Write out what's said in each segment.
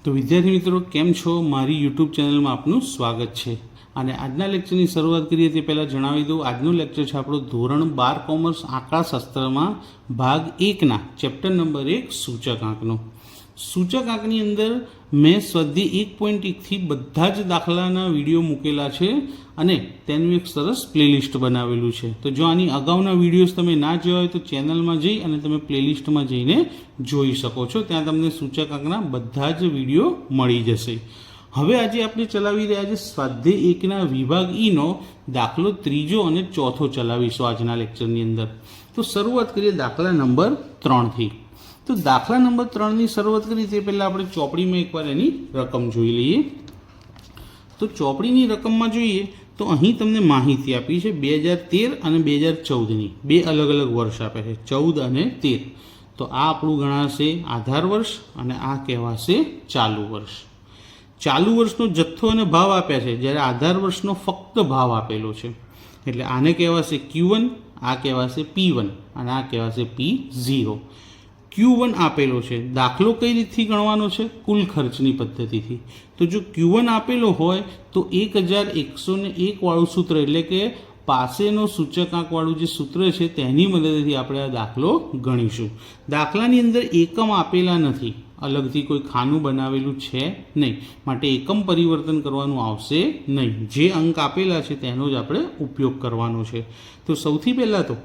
તો વિદ્યાર્થી મિત્રો કેમ છો? મારી યુટ્યુબ ચેનલમાં આપનું સ્વાગત છે. અને આજના લેક્ચરની શરૂઆત કરીએ તે પહેલાં જણાવી દઉં, આજનું લેક્ચર છે આપણો ધોરણ 12 કોમર્સ આંકડાશાસ્ત્રમાં ભાગ 1ના ચેપ્ટર નંબર 1 સૂચકાંકનો. સૂચકાંકની અંદર મેં સ્વાધ્યાય 1.1થી બધા જ દાખલાના વિડીયો મૂકેલા છે અને તેનું એક સરસ પ્લેલિસ્ટ બનાવેલું છે. તો જો આની અગાઉના વિડીયોઝ તમે ના જોયા હોય તો ચેનલમાં જઈ અને તમે પ્લેલિસ્ટમાં જઈને જોઈ શકો છો. ત્યાં તમને સૂચકાંકના બધા જ વિડીયો મળી જશે. હવે આજે આપણે ચલાવી રહ્યા છે સ્વાધ્યાય 1ના વિભાગ ઈનો દાખલો 3 અને 4 ચલાવીશું આજના લેક્ચરની અંદર. તો શરૂઆત કરીએ દાખલા નંબર 3થી. તો દાખલા નંબર 3ની શરૂઆત કરીએ તે પહેલાં આપણે ચોપડીમાં એકવાર એની રકમ જોઈ લઈએ. તો ચોપડીની રકમમાં જોઈએ તો અહીં તમને માહિતી આપી છે 2013 અને 2014ની બે અલગ અલગ વર્ષ આપે છે, 14 અને 13. તો આ આપણું ગણાશે આધાર વર્ષ અને આ કહેવાશે ચાલુ વર્ષ. ચાલુ વર્ષનો જથ્થો અને ભાવ આપ્યા છે, જ્યારે આધાર વર્ષનો ફક્ત ભાવ આપેલો છે. એટલે આને કહેવાશે Q1, આ કહેવાશે P1 અને આ કહેવાશે P0. Q1 આપેલો છે, દાખલો કઈ રીતથી ગણવાનો છે? કુલ ખર્ચની પદ્ધતિથી. તો જો Q1 આપેલો હોય તો 1101 વાળું સૂત્ર એટલે કે પાસેનો સૂચકાંકવાળું જે સૂત્ર છે તેની મદદથી આપણે આ દાખલો ગણીશું. દાખલાની અંદર એકમ આપેલા નથી, અલગથી કોઈ ખાનું બનાવેલું છે નહીં, માટે એકમ પરિવર્તન કરવાનું આવશે નહીં. જે અંક આપેલા છે તેનો જ આપણે ઉપયોગ કરવાનો છે. તો સૌથી પહેલાં તો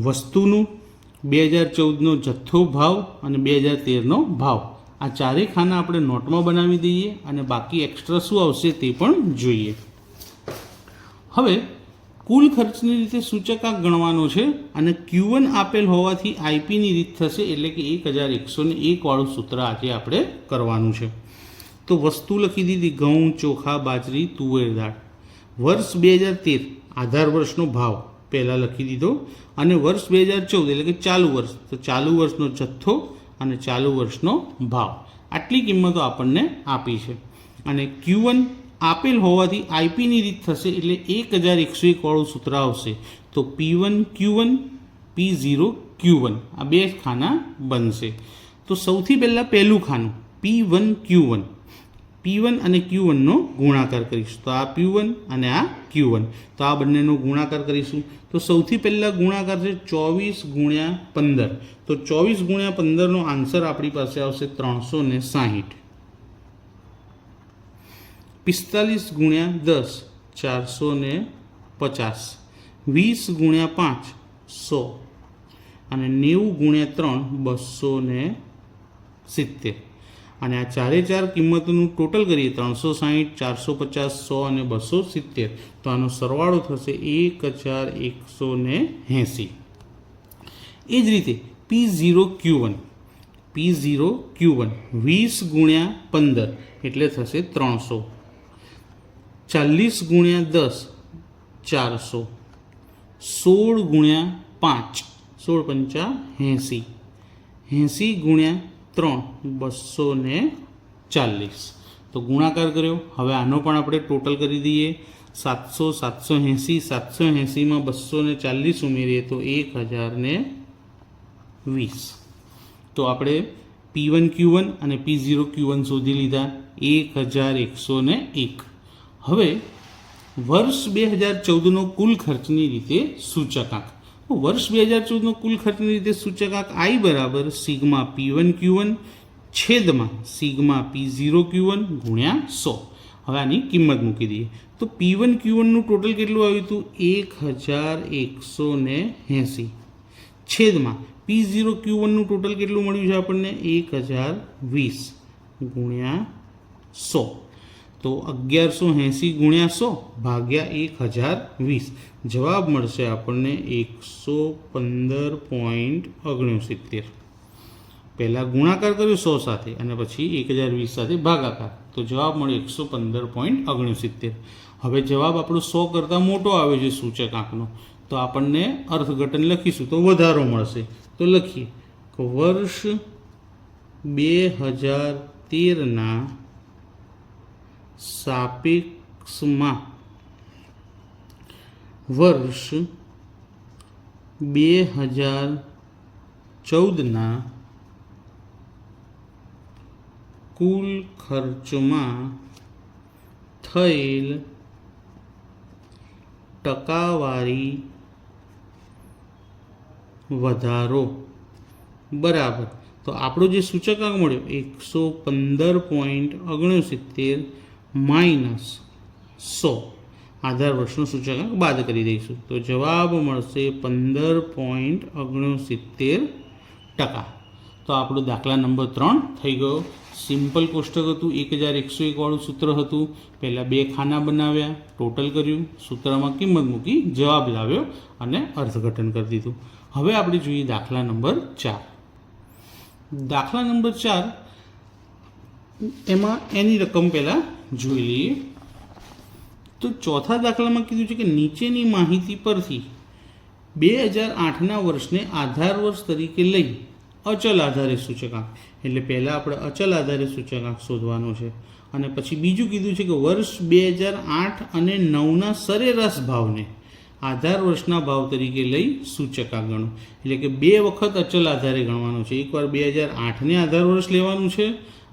વસ્તુનું 2014નો જથ્થો ભાવ અને 2013નો ભાવ, આ ચારેય ખાના આપણે નોટમાં બનાવી દઈએ અને બાકી એક્સ્ટ્રા શું આવશે તે પણ જોઈએ. હવે કુલ ખર્ચની રીતે સૂચકાંક ગણવાનો છે અને Q1 આપેલ હોવાથી આઈપીની રીત થશે, એટલે કે 1101 વાળું સૂત્ર આજે આપણે કરવાનું છે. તો વસ્તુ લખી દીધી ઘઉં, ચોખા, બાજરી, તુવેર દાળ. વર્ષ 2013 આધાર વર્ષનો ભાવ પહેલાં લખી દીધો અને વર્ષ 2014 એટલે કે ચાલુ વર્ષ, તો ચાલુ વર્ષનો જથ્થો અને ચાલુ વર્ષનો ભાવ, આટલી કિંમતો આપણને આપી છે. અને Q1 આપેલ હોવાથી આઈપીની રીત થશે, એટલે 1101 વાળું સૂત્ર આવશે. તો P1 Q1 P0 Q1 આ બે ખાના બનશે. તો સૌથી પહેલાં પહેલું ખાનું P1 Q1, P1 અને Q1નો ગુણાકાર કરીશું. તો આ P1 અને આ Q1, તો આ બંનેનો ગુણાકાર કરીશું. તો સૌથી પહેલાં ગુણાકાર છે 24 ગુણ્યા 15. તો 24 ગુણ્યા 15નો આન્સર આપણી પાસે આવશે 360. 45 ગુણ્યા 10 450, 20 ગુણ્યા 5 100 અને 90 ગુણ્યા 3 270. અને આ ચારે ચાર કિંમતોનું ટોટલ કરીએ 360, 450, 100 અને 270. તો આનો સરવાળો થશે 1180. એ જ રીતે P0 Q1, P0 Q1 20 ગુણ્યા 15 એટલે થશે 300, 40 ગુણ્યા 10 400, 16 ગુણ્યા 5 16 પંચા 80, 80 ગુણ્યા 3 240. તો ગુણાકાર કર્યો. હવે આનો પણ આપણે ટોટલ કરી દઈએ. 700 780, 780માં 240 ઉમેરીએ તો 1020. તો આપણે P1 Q1 અને P0 Q1 શોધી લીધા, 1101. હવે વર્ષ 2014નો કુલ ખર્ચની રીતે સૂચકાંક. વર્ષ 2014નો કુલ ખર્ચની રીતે સૂચકાંક I બરાબર સિગ્મા P1 Q1 છેદમાં સિગ્મા P0 Q1 ગુણ્યા 100. હવે આની કિંમત મૂકી દઈએ. તો P1 Q1નું ટોટલ કેટલું આવ્યું હતું? 1180 છેદમાં P0 Q1નું ટોટલ કેટલું મળ્યું છે આપણને? 1020 ગુણ્યા 100. તો 1180 ગુણ્યા 100 ભાગ્યા 1020. જવાબ મળશે આપણને 115.69. પહેલાં ગુણાકાર કર્યો 100 સાથે અને પછી 1020 સાથે ભાગાકાર, તો જવાબ મળ્યો 115.69. હવે જવાબ આપણો 100 કરતાં મોટો આવે છે સૂચકાંકનો, તો આપણને અર્થઘટન લખીશું તો વધારો મળશે. તો લખીએ કે વર્ષ 2013ના સાપેક્ષમાં વર્ષ 2014ના કુલ ખર્ચમાં થયેલ ટકાવારી વધારો બરાબર, તો આપણો જે સૂચકાંક મળ્યો 115.69 માઇનસ 100 આધાર વર્ષનો સૂચકાંક બાદ કરી દઈશું, તો જવાબ મળશે 15.69%. તો આપણો દાખલા નંબર 3 થઈ ગયો. સિમ્પલ કોષ્ટક હતું, 1101 વાળું સૂત્ર હતું. પહેલાં 2 ખાના બનાવ્યા, ટોટલ કર્યું, સૂત્રમાં કિંમત મૂકી, જવાબ લાવ્યો અને અર્થઘટન કરી દીધું. હવે આપણે જોઈએ દાખલા નંબર 4. દાખલા નંબર 4 એમાં એની રકમ પહેલાં જોઈ લઈએ. તો ચોથા દાખલામાં કીધું છે કે નીચેની માહિતી પરથી 2008ના વર્ષને આધાર વર્ષ તરીકે લઈ અચલ આધારે સૂચકાંક, એટલે પહેલાં આપણે અચલ આધારે સૂચકાંક શોધવાનો છે. અને પછી બીજું કીધું છે કે વર્ષ 2008 અને 9ના સરેરાશ ભાવને આધાર વર્ષના ભાવ તરીકે લઈ સૂચકાંક ગણો. એટલે કે 2 વખત અચલ આધારે ગણવાનું છે. એકવાર 2008ને આધાર વર્ષ લેવાનું છે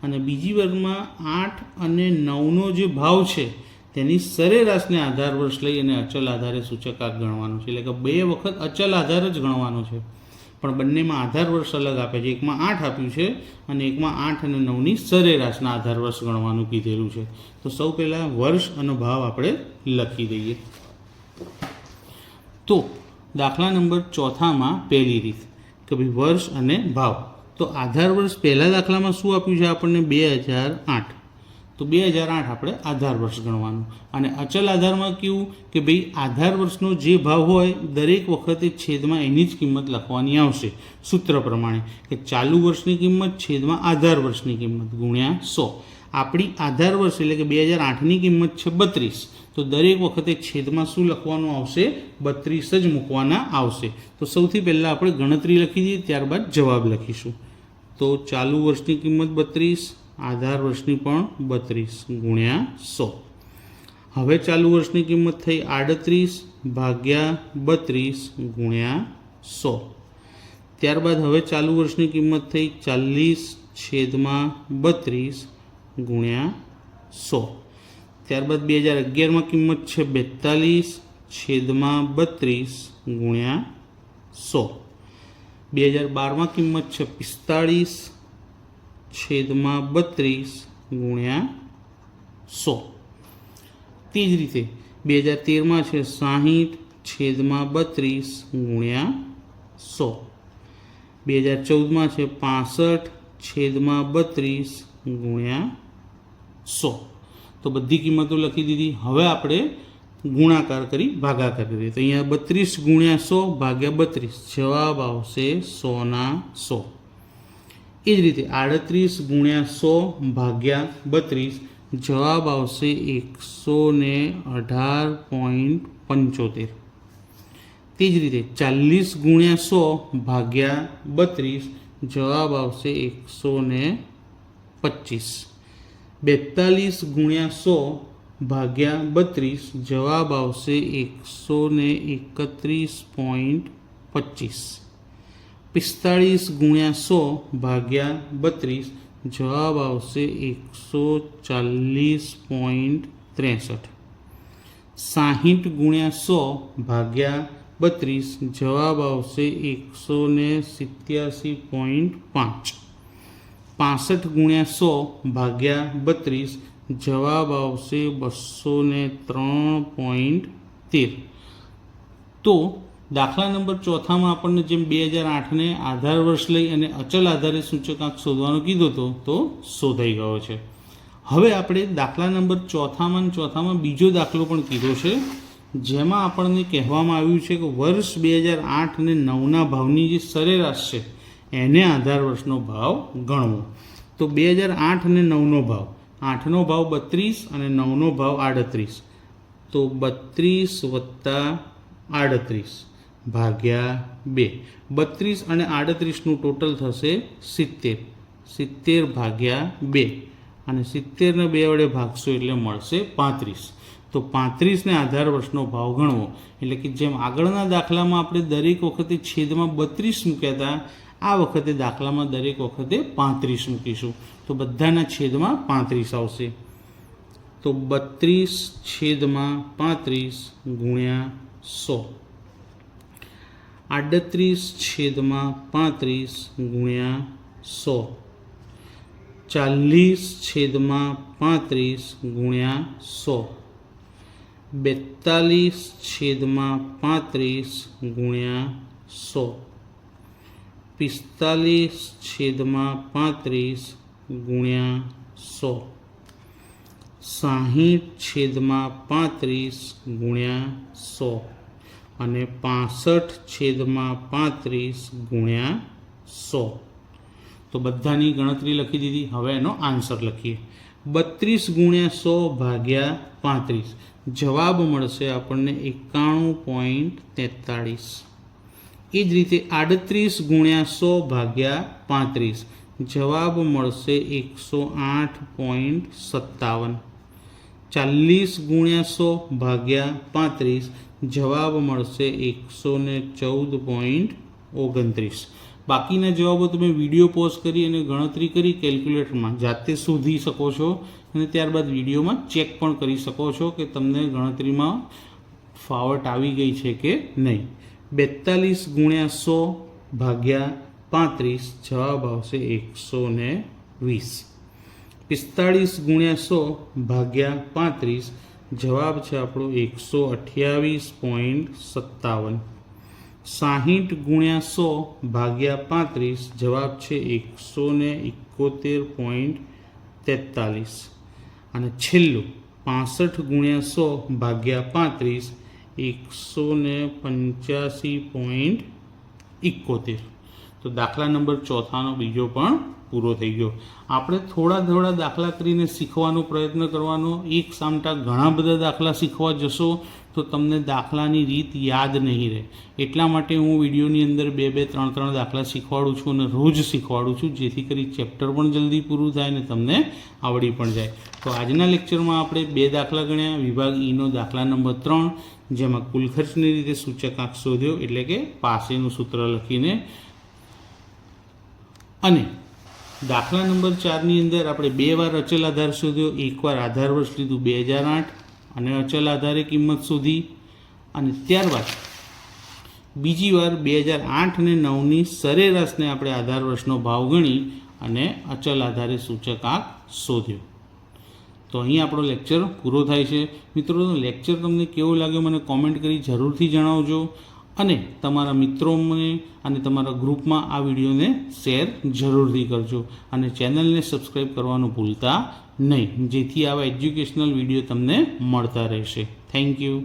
અને બીજી વારમાં 8 અને 9નો જે ભાવ છે તેની સરેરાશને આધાર વર્ષ લઈ અને અચલ આધારે સૂચકાંક ગણવાનું છે. એટલે કે 2 વખત અચલ આધાર જ ગણવાનો છે, પણ બંનેમાં આધાર વર્ષ અલગ આપે છે. એકમાં 8 આપ્યું છે અને એકમાં 8 અને 9ની સરેરાશના આધાર વર્ષ ગણવાનું કીધેલું છે. તો સૌ પહેલાં વર્ષ અને ભાવ આપણે લખી દઈએ. તો દાખલા નંબર 4માં પહેલી રીત કે ભાઈ વર્ષ અને ભાવ. તો આધાર વર્ષ પહેલા દાખલામાં શું આપ્યું છે આપણને? 2008. તો 2008 આપણે આધાર વર્ષ ગણવાનું. અને અચલ આધારમાં કેવું કે ભાઈ આધાર વર્ષનો જે ભાવ હોય દરેક વખતે છેદમાં એની જ કિંમત લખવાની આવશે સૂત્ર પ્રમાણે, કે ચાલુ વર્ષની કિંમત છેદમાં આધાર વર્ષની કિંમત ગુણ્યા 100. આપણી આધાર વર્ષ એટલે કે 2008ની કિંમત છે 32, તો દરેક વખતે છેદમાં શું લખવાનું આવશે? 32 જ મૂકવાના આવશે. તો સૌથી પહેલાં આપણે ગણતરી લખી દઈએ, ત્યારબાદ જવાબ લખીશું. તો ચાલુ વર્ષની કિંમત 32, આધાર વર્ષની પણ 32 ગુણ્યા 100. હવે ચાલુ વર્ષની કિંમત થઈ 38 ભાગ્યા 32 ગુણ્યા 100. ત્યારબાદ હવે ચાલુ વર્ષની કિંમત થઈ 40 છેદમાં 32 ગુણ્યા 100. ત્યારબાદ 2011માં કિંમત છે 42 છેદમાં 32 ગુણ્યા 100. 2012માં કિંમત છે 45 છેદમાં 32 ગુણ્યા 100. તે જ રીતે 2013માં છે 60 છેદમાં 32 ગુણ્યા 100. 2014માં છે 65 છેદમાં 32 ગુણ્યા 100. તો બધી કિંમતો લખી દીધી. હવે આપણે ગુણાકાર કરી ભાગાકાર કરીએ. તો અહીંયા 32 ગુણ્યા 100 ભાગ્યા 32, જવાબ આવશે 100ના 100. એ જ રીતે 38 ગુણ્યા 100 ભાગ્યા 32, જવાબ આવશે 118.75. તે જ રીતે 40 ગુણ્યા 100 ભાગ્યા 32, જવાબ આવશે 125. 42 ગુણ્યા 100 ભાગ્યા 32, જવાબ આવશે 131.25. 45 ગુણ્યા 100 ભાગ્યા 32, જવાબ આવશે 140.63. 60 ગુણ્યા 100 ભાગ્યા 32, જવાબ આવશે 187.5. 65 ગુણ્યા 100 ભાગ્યા 32, જવાબ આવશે 203.13. તો દાખલા નંબર 4માં આપણને જેમ 2008ને આધાર વર્ષ લઈ અને અચલ આધારે સૂચકાંક શોધવાનું કીધો હતો, તો શોધાઈ ગયો છે. હવે આપણે દાખલા નંબર 4માં બીજો દાખલો પણ કીધો છે, જેમાં આપણને કહેવામાં આવ્યું છે કે વર્ષ 2008 અને 9ના ભાવની જે સરેરાશ છે એને આધાર વર્ષનો ભાવ ગણવો. તો 2008 અને 9નો ભાવ, 8નો ભાવ 32 અને 9નો ભાવ 38, તો 32 વત્તા 38 ભાગ્યા 2. 32 અને 38નું ટોટલ થશે 70. 70 ભાગ્યા 2 અને 70ને 2 વડે ભાગશો એટલે મળશે 35. તો 35ને આધાર વર્ષનો ભાવ ગણવો. એટલે કે જેમ આગળના દાખલામાં આપણે દરેક વખતે છેદમાં 32 મૂક્યા હતા, આ વખતે દાખલામાં દરેક વખતે 35 મૂકીશું, તો બધાના છેદમાં 35 આવશે. તો 32/35 ગુણ્યા 100, 38/35 ગુણ્યા 100, 40/35 ગુણ્યા 100, 42/35 ગુણ્યા 100, 45/35 ગુણ્યા 100, 60/35 ગુણ્યા 100 અને 65/35 ગુણ્યા 100. તો બધાની ગણતરી લખી દીધી. હવે એનો આન્સર લખીએ. 32 ગુણ્યા 100 ભાગ્યા 35, જવાબ મળશે આપણને 91.43. એ જ રીતે 38 ગુણ્યા 100 ભાગ્યા 35, જવાબ મળશે 108.57. 40 ગુણ્યા 100 ભાગ્યા 35, જવાબ મળશે 114.29. બાકીના જવાબો તમે વિડીયો પોઝ કરી અને ગણતરી કરી કેલ્ક્યુલેટરમાં જાતે શોધી શકો છો અને ત્યારબાદ વિડીયોમાં ચેક પણ કરી શકો છો કે તમને ગણતરીમાં ફાવટ આવી ગઈ છે કે નહીં. 42 ગુણ્યા 100 ભાગ્યા 35, જવાબ આવશે 120. 45 ગુણ્યા 100 ભાગ્યા 35, જવાબ છે આપણો 128.57. 60 ગુણ્યા 100 ભાગ્યા 35, જવાબ છે 171.43. અને છેલ્લું 65 ગુણ્યા 100 ભાગ્યા 35, 185.71. તો દાખલા નંબર 4નો બીજો પણ પૂરો થઈ ગયો. આપણે થોડા દાખલા કરીને શીખવાનો પ્રયત્ન કરવાનો. એક સામટા ઘણા બધા દાખલા શીખવા જશો તો તમને દાખલાની રીત યાદ નહીં રહે. એટલા માટે હું વિડીયોની અંદર 2-2, 3-3 દાખલા શીખવાડું છું અને રોજ શીખવાડું છું, જેથી કરી ચેપ્ટર પણ જલ્દી પૂરું થાય અને તમને આવડી પણ જાય. તો આજના લેક્ચરમાં આપણે 2 દાખલા ગણ્યા. વિભાગ ઈનો દાખલા નંબર 3, જેમાં કુલ ખર્ચની રીતે સૂચકાંક શોધ્યો, એટલે કે પાસેનું સૂત્ર લખીને. અને દાખલા નંબર 4ની અંદર આપણે 2 વાર અચલ આધાર શોધ્યો. એકવાર આધાર વર્ષ લીધું 2008 અને અચલ આધારે કિંમત શોધી, અને ત્યારબાદ બીજી વાર 2008 અને 9ની સરેરાશને આપણે આધાર વર્ષનો ભાવ ગણી અને અચલ આધારે સૂચકાંક શોધ્યો. તો અહીં આપણો લેક્ચર પૂરો થાય છે. મિત્રો, લેક્ચર તમને કેવો લાગ્યો મને કોમેન્ટ કરી જરૂરથી જણાવજો, અને તમારા મિત્રોને અને તમારા ગ્રુપમાં આ વિડીયોને શેર જરૂરથી કરજો, અને ચેનલને સબસ્ક્રાઈબ કરવાનું ભૂલતા નહીં, જેથી આવા એજ્યુકેશનલ વિડીયો તમને મળતા રહેશે. Thank you.